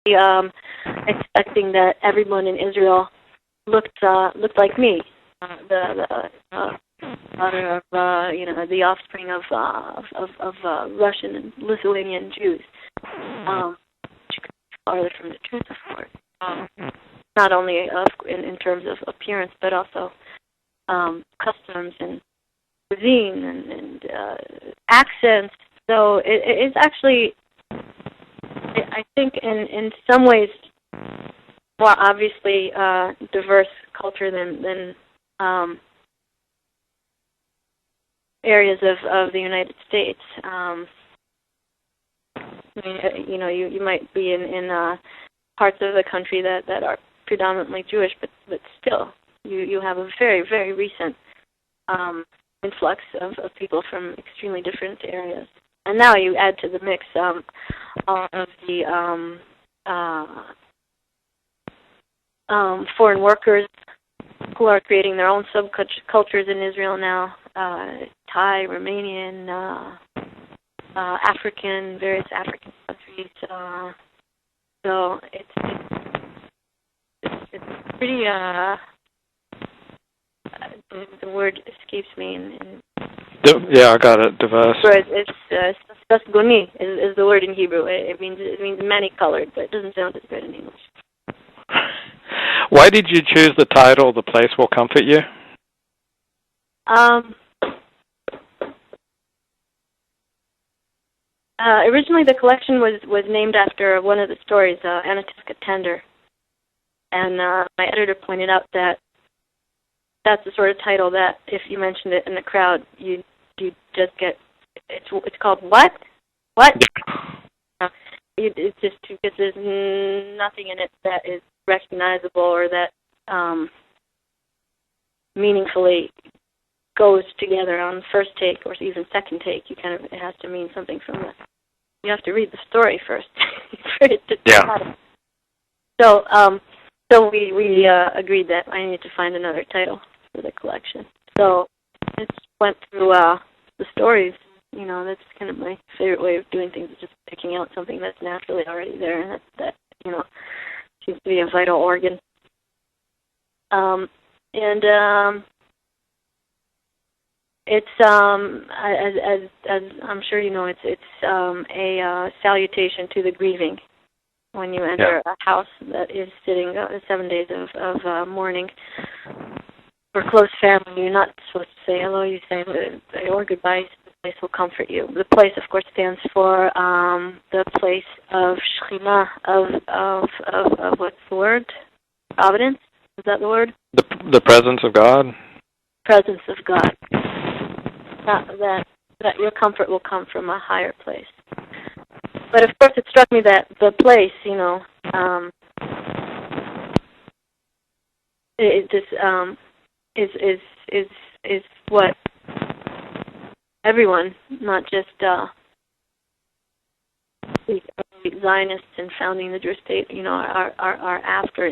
expecting that everyone in Israel looked like me, the daughter of the offspring of Russian and Lithuanian Jews. Which could be farther from the truth, of course. Not only in terms of appearance, but also customs and cuisine and accents. So it's actually, I think, in some ways, more obviously diverse culture than areas of the United States. I mean, you might be in parts of the country that are predominantly Jewish, but still, you have a very, very recent influx of people from extremely different areas. And now you add to the mix all of the foreign workers who are creating their own subcultures in Israel now, Thai, Romanian, African, various African countries. So it's pretty, the word escapes me. Yeah, I got it, diverse. It's Sasgoni is the word in Hebrew. It means many-colored, but it doesn't sound as good in English. Why did you choose the title, The Place Will Comfort You? Originally, the collection was named after one of the stories, Anatiska Tender. And my editor pointed out that that's the sort of title that if you mentioned it in the crowd, you just get, it's called what? What? It's just because there's nothing in it that is recognizable or that meaningfully goes together on the first take or even second take. It has to mean something from the. You have to read the story first for it to happen. So we agreed that I needed to find another title for the collection. So it went through the stories. That's kind of my favorite way of doing things, is just picking out something that's naturally already there, and that seems to be a vital organ. It's as I'm sure you know, it's a salutation to the grieving when you enter a house that is sitting 7 days of mourning for close family. You're not supposed to say hello. You say or goodbye. The place will comfort you. The place, of course, stands for the place of Shekhinah, of what's the word? Providence? Is that the word? The presence of God. Presence of God. That your comfort will come from a higher place. But of course, it struck me that the place, is what everyone, not just the Zionists and founding the Jewish state, are after,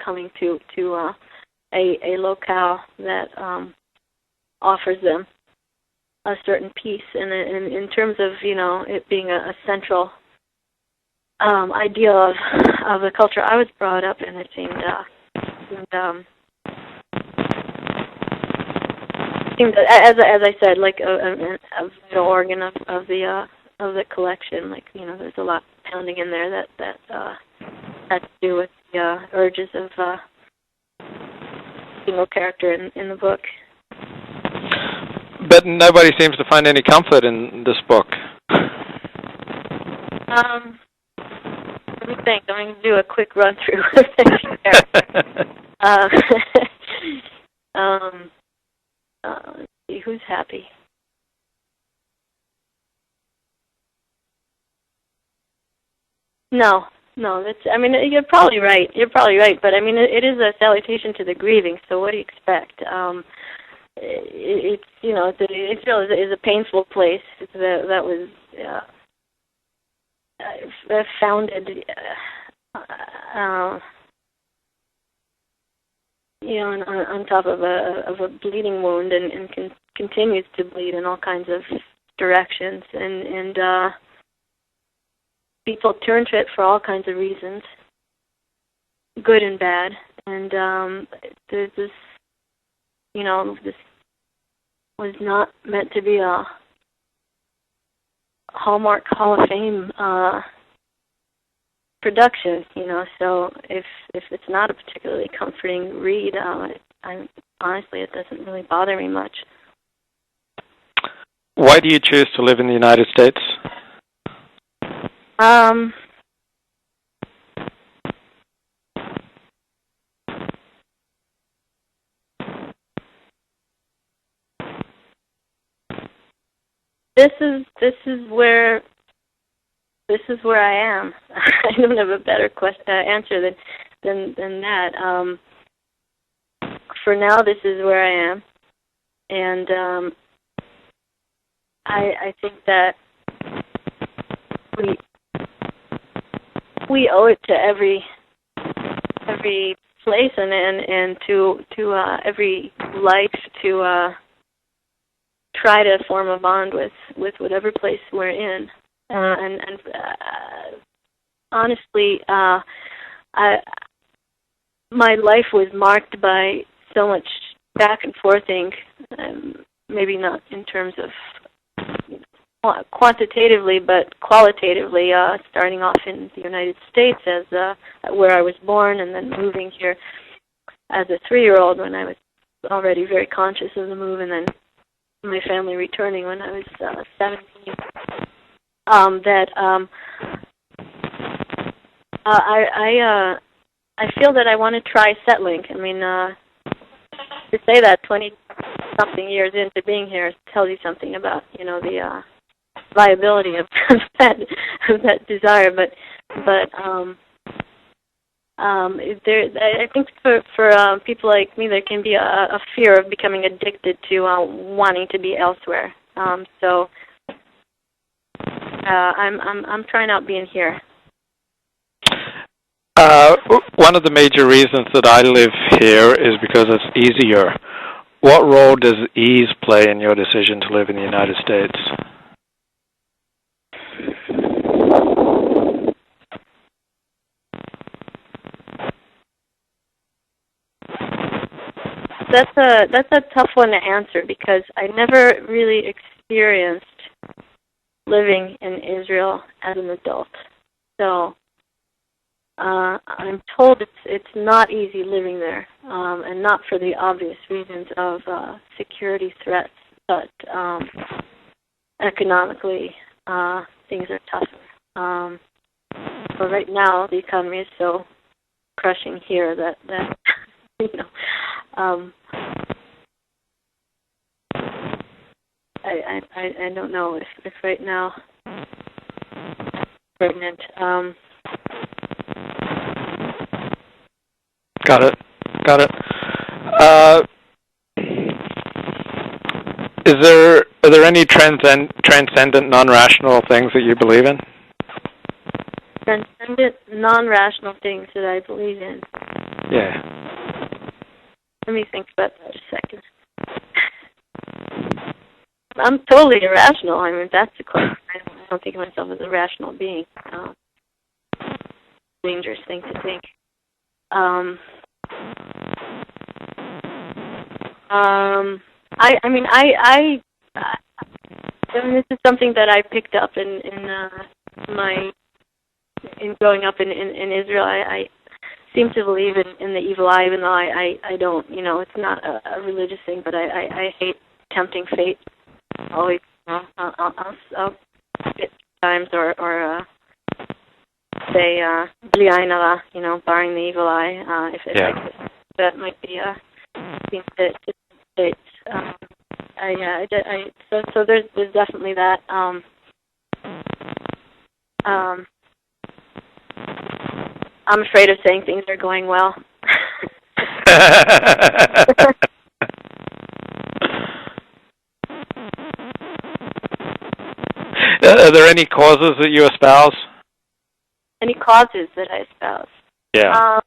coming to a locale that offers them a certain peace, and in terms of it being a central idea of the culture I was brought up in, it seemed as I said, like a vital organ of the collection. Like there's a lot pounding in there that has to do with the urges of single character in the book. But nobody seems to find any comfort in this book. Let me think. I'm going to do a quick run through. Let's see, who's happy? No, that's. You're probably right. But it is a salutation to the grieving. So what do you expect? Israel is a painful place that was founded, on top of a bleeding wound, and continues to bleed in all kinds of directions, and people turn to it for all kinds of reasons, good and bad. And there's this, this was not meant to be a Hallmark Hall of Fame production, So if it's not a particularly comforting read, honestly, it doesn't really bother me much. Why do you choose to live in the United States? This is where I am. I don't have a better answer than that. For now, this is where I am, and I think that we owe it to every place and to every life to try to form a bond with whatever place we're in. And honestly, my life was marked by so much back and forthing, maybe not in terms of quantitatively, but qualitatively, starting off in the United States as where I was born, and then moving here as a 3-year-old when I was already very conscious of the move, and then my family returning when I was 17. I feel that I want to try settling. I mean, to say that 20-something years into being here tells you something about, the viability of that desire. But I think for people like me, there can be a fear of becoming addicted to wanting to be elsewhere. So I'm trying out being here. One of the major reasons that I live here is because it's easier. What role does ease play in your decision to live in the United States? That's a tough one to answer because I never really experienced living in Israel as an adult. So I'm told it's not easy living there, and not for the obvious reasons of security threats, but economically things are tougher. But right now the economy is so crushing here that I don't know if right now I'm pregnant. Got it. Are there any transcendent, non-rational things that you believe in? Transcendent, non-rational things that I believe in. Yeah. Let me think about that a second. I'm totally irrational. I mean, that's the question. I don't think of myself as a rational being. Dangerous thing to think. I mean, this is something that I picked up in growing up in Israel. I seem to believe in the evil eye, even though I don't. It's not a religious thing, but I hate tempting fate. Always, I'll spit times or say bli ayin hara, barring the evil eye. If I could, that might be seems to state. So there's definitely that. I'm afraid of saying things are going well. Are there any causes that you espouse? Any causes that I espouse? Yeah.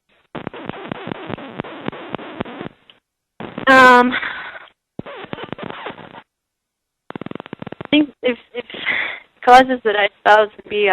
I think if causes that I espouse would be